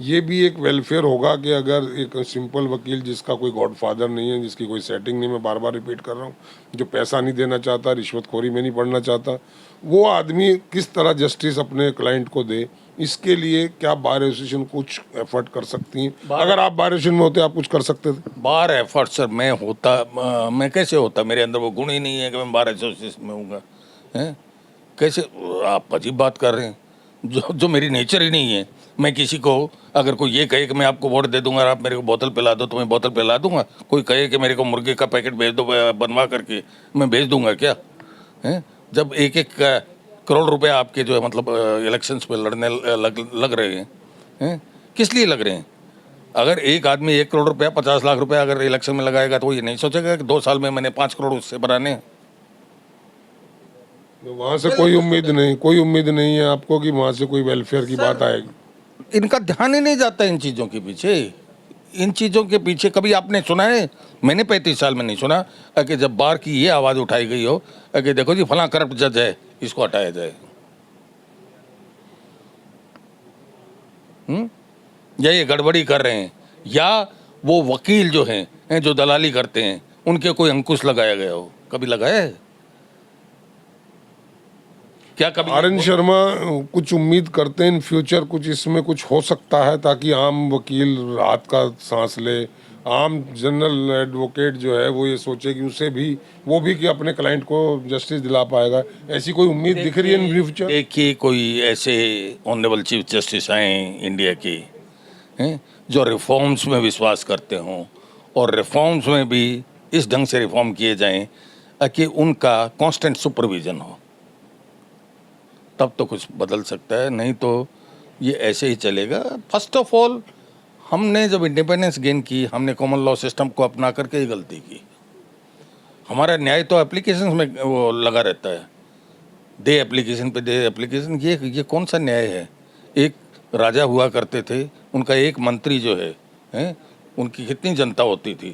ये भी एक वेलफेयर होगा कि अगर एक सिंपल वकील जिसका कोई गॉडफादर नहीं है, जिसकी कोई सेटिंग नहीं, मैं बार बार रिपीट कर रहा हूँ, जो पैसा नहीं देना चाहता, रिश्वतखोरी में नहीं पड़ना चाहता, वो आदमी किस तरह जस्टिस अपने क्लाइंट को दे, इसके लिए क्या बार एसोसिएशन कुछ एफर्ट कर सकती हैं? अगर आप बार एसोसिएशन में होते आप कुछ कर सकते थे? बार एफर्ट सर, मैं कैसे होता? मेरे अंदर वो गुण ही नहीं है कि मैं बार एसोसिएशन में हूँगा। हैं? कैसे आप अजीब बात कर रहे हैं? जो मेरी नेचर ही नहीं है। मैं किसी को अगर कोई ये कहे कि मैं आपको वोट दे दूंगा और आप मेरे को बोतल पिला दो तो मैं बोतल पिला दूंगा? कोई कहे कि मेरे को मुर्गे का पैकेट भेज दो बनवा करके, मैं भेज दूंगा क्या? हैं? जब एक एक करोड़ रुपए आपके जो है मतलब इलेक्शंस पे लड़ने लग रहे हैं, किस लिए लग रहे हैं? अगर एक आदमी 1 करोड़ रुपया 50 लाख रुपया अगर इलेक्शन में लगाएगा तो ये नहीं सोचेगा कि 2 साल में मैंने 5 करोड़ उससे बनाने हैं। वहां से कोई उम्मीद नहीं है आपको कि वहां से कोई वेलफेयर की बात आएगी? इनका ध्यान ही नहीं जाता इन चीज़ों के पीछे। इन चीज़ों के पीछे कभी आपने सुना है? मैंने 35 साल में नहीं सुना कि जब बार की ये आवाज़ उठाई गई हो कि देखो जी फलां करप्ट जज है, इसको हटाया जाए। या ये गड़बड़ी कर रहे हैं, या वो वकील जो हैं जो दलाली करते हैं उनके कोई अंकुश लगाया गया हो? कभी लगाया है क्या? कभी आर.एन. शर्मा कुछ उम्मीद करते हैं इन फ्यूचर कुछ इसमें कुछ हो सकता है ताकि आम वकील राहत का सांस ले, आम जनरल एडवोकेट जो है वो ये सोचे कि उसे भी वो भी कि अपने क्लाइंट को जस्टिस दिला पाएगा? ऐसी कोई उम्मीद दिख रही है इन फ्यूचर? देखिए, कोई ऐसे ऑनरेबल चीफ जस्टिस आए इंडिया के हैं जो रिफॉर्म्स में विश्वास करते हों, और रिफॉर्म्स में भी इस ढंग से रिफॉर्म किए जाएं कि उनका कांस्टेंट सुपरविजन हो, तब तो कुछ बदल सकता है, नहीं तो ये ऐसे ही चलेगा। फर्स्ट ऑफ ऑल, हमने जब इंडिपेंडेंस गेन की, हमने कॉमन लॉ सिस्टम को अपना करके ही गलती की। हमारा न्याय तो एप्लीकेशन में वो लगा रहता है, दे एप्लीकेशन पे दे एप्लीकेशन। ये कौन सा न्याय है? एक राजा हुआ करते थे, उनका एक मंत्री जो है उनकी कितनी जनता होती थी,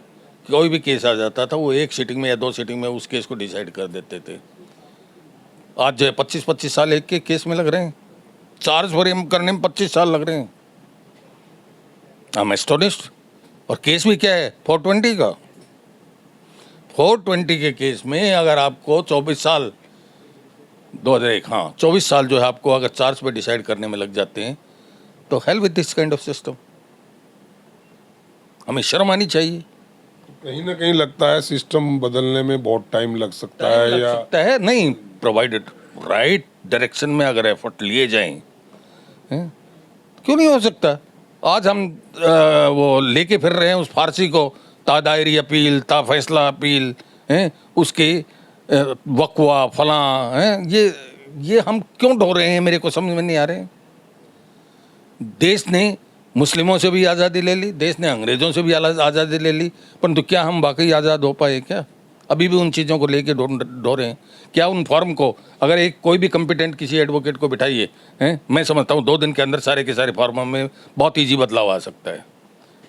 कोई भी केस आ जाता था वो एक सीटिंग में या 2 सीटिंग में उस केस को डिसाइड कर देते थे। आज जो है 25-25 साल एक के केस में लग रहे हैं, चार्ज फ्रेम करने में 25 साल लग रहे हैं। I am astonished. और केस भी क्या है? 420 का। 420 के केस में अगर आपको 24 साल 2001 24 साल जो है आपको अगर चार्ज पे डिसाइड करने में लग जाते हैं, तो hell with this kind of system. हमें शर्म आनी चाहिए। कहीं ना कहीं लगता है सिस्टम बदलने में बहुत टाइम लग सकता है, लग या सकता है, नहीं, प्रोवाइडेड राइट डायरेक्शन में अगर एफर्ट लिए जाएं, क्यों नहीं हो सकता? आज हम वो लेके फिर रहे हैं उस फारसी को, ता दायरी अपील, ता फैसला अपील, उसके वकवा फलां, ये हम क्यों ढो रहे हैं? मेरे को समझ में नहीं आ रहे हैं। देश ने मुस्लिमों से भी आज़ादी ले ली, देश ने अंग्रेज़ों से भी आज़ादी ले ली, परंतु क्या हम वाकई आज़ाद हो पाए? क्या अभी भी उन चीज़ों को लेके ढो रहे हैं? क्या उन फॉर्म को अगर एक कोई भी कॉम्पिटेंट किसी एडवोकेट को बिठाइए, मैं समझता हूँ 2 दिन के अंदर सारे के सारे फॉर्म में बहुत ईजी बदलाव आ सकता है।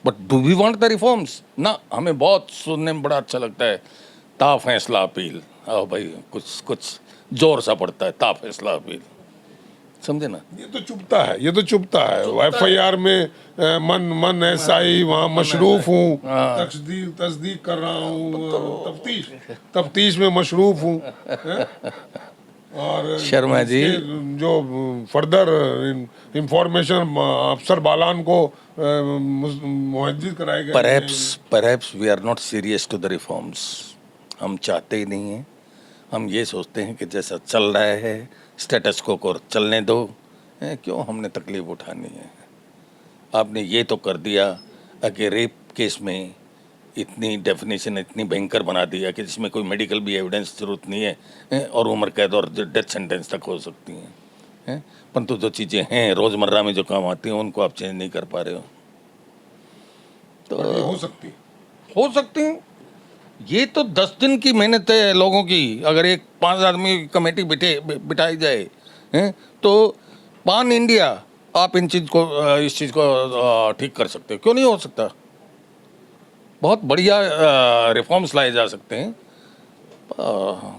But do we want the reforms? ना, हमें बहुत सुनने में बड़ा अच्छा लगता है, ता फैसला अपील। आओ भाई, कुछ जोर सा पड़ता है, ता फैसला अपील, समझे ना? ये तो चुभता है। एफआईआर में मन एसआई वहाँ मशरूफ हूँ, तस्दीक कर रहा हूँ, तफ्तीश में मशरूफ हूँ, और शर्मा जी, जो फर्दर इंफॉर्मेशन अफसर बालान को मुहद्दिद कराए गए। Perhaps we are not serious to the reforms. हम चाहते ही नहीं हैं। हम ये सोचते हैं कि जैसा चल रहा है स्टेटस को चलने दो, क्यों हमने तकलीफ उठानी है? आपने ये तो कर दिया कि रेप केस में इतनी डेफिनेशन इतनी भयंकर बना दिया कि जिसमें कोई मेडिकल भी एविडेंस जरूरत नहीं है, और उम्र कैद और डेथ सेंटेंस तक हो सकती हैं। परंतु जो चीज़ें हैं रोज़मर्रा में जो काम आती हैं उनको आप चेंज नहीं कर पा रहे हो। तो हो सकती हैं। ये तो 10 दिन की मेहनत है लोगों की। अगर एक 5 आदमी कमेटी बिठाई जाए, तो पान इंडिया आप इन चीज़ को इस चीज़ को ठीक कर सकते हो, क्यों नहीं हो सकता? बहुत बढ़िया रिफॉर्म्स लाए जा सकते हैं।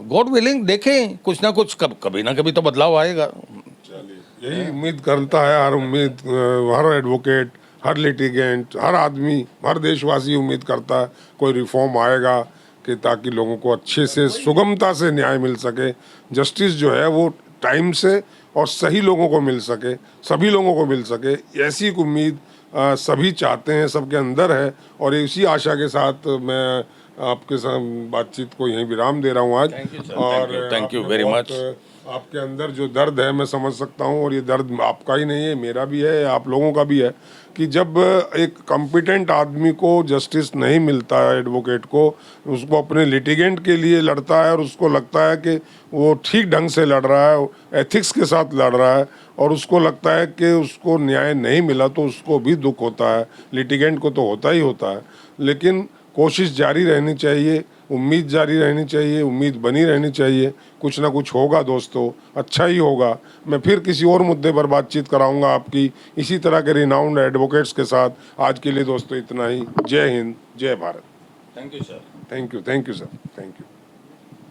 गॉड विलिंग, देखें कुछ ना कुछ, कभी ना कभी तो बदलाव आएगा। चलिए, यही उम्मीद करता है हर एडवोकेट, हर लिटिगेंट, हर आदमी, हर देशवासी उम्मीद करता है कोई रिफॉर्म आएगा कि ताकि लोगों को अच्छे से सुगमता से न्याय मिल सके, जस्टिस जो है वो टाइम से और सही लोगों को मिल सके, सभी लोगों को मिल सके, ऐसी एक उम्मीद सभी चाहते हैं, सबके अंदर है। और इसी आशा के साथ मैं आपके साथ बातचीत को यहीं विराम दे रहा हूँ आज। Thank you, sir. और Thank you आपने very बहुत, much. आपके अंदर जो दर्द है मैं समझ सकता हूँ, और ये दर्द आपका ही नहीं है, मेरा भी है, आप लोगों का भी है, कि जब एक कॉम्पिटेंट आदमी को जस्टिस नहीं मिलता है, एडवोकेट को, उसको अपने लिटिगेंट के लिए लड़ता है और उसको लगता है कि वो ठीक ढंग से लड़ रहा है, एथिक्स के साथ लड़ रहा है, और उसको लगता है कि उसको न्याय नहीं मिला तो उसको भी दुख होता है, लिटिगेंट को तो होता ही होता है। लेकिन कोशिश जारी रहनी चाहिए, उम्मीद जारी रहनी चाहिए, उम्मीद बनी रहनी चाहिए, कुछ ना कुछ होगा दोस्तों, अच्छा ही होगा। मैं फिर किसी और मुद्दे पर बातचीत कराऊंगा आपकी, इसी तरह के रिनाउंड एडवोकेट्स के साथ। आज के लिए दोस्तों इतना ही। जय हिंद, जय Bharat. Thank you sir. Thank you sir, thank you.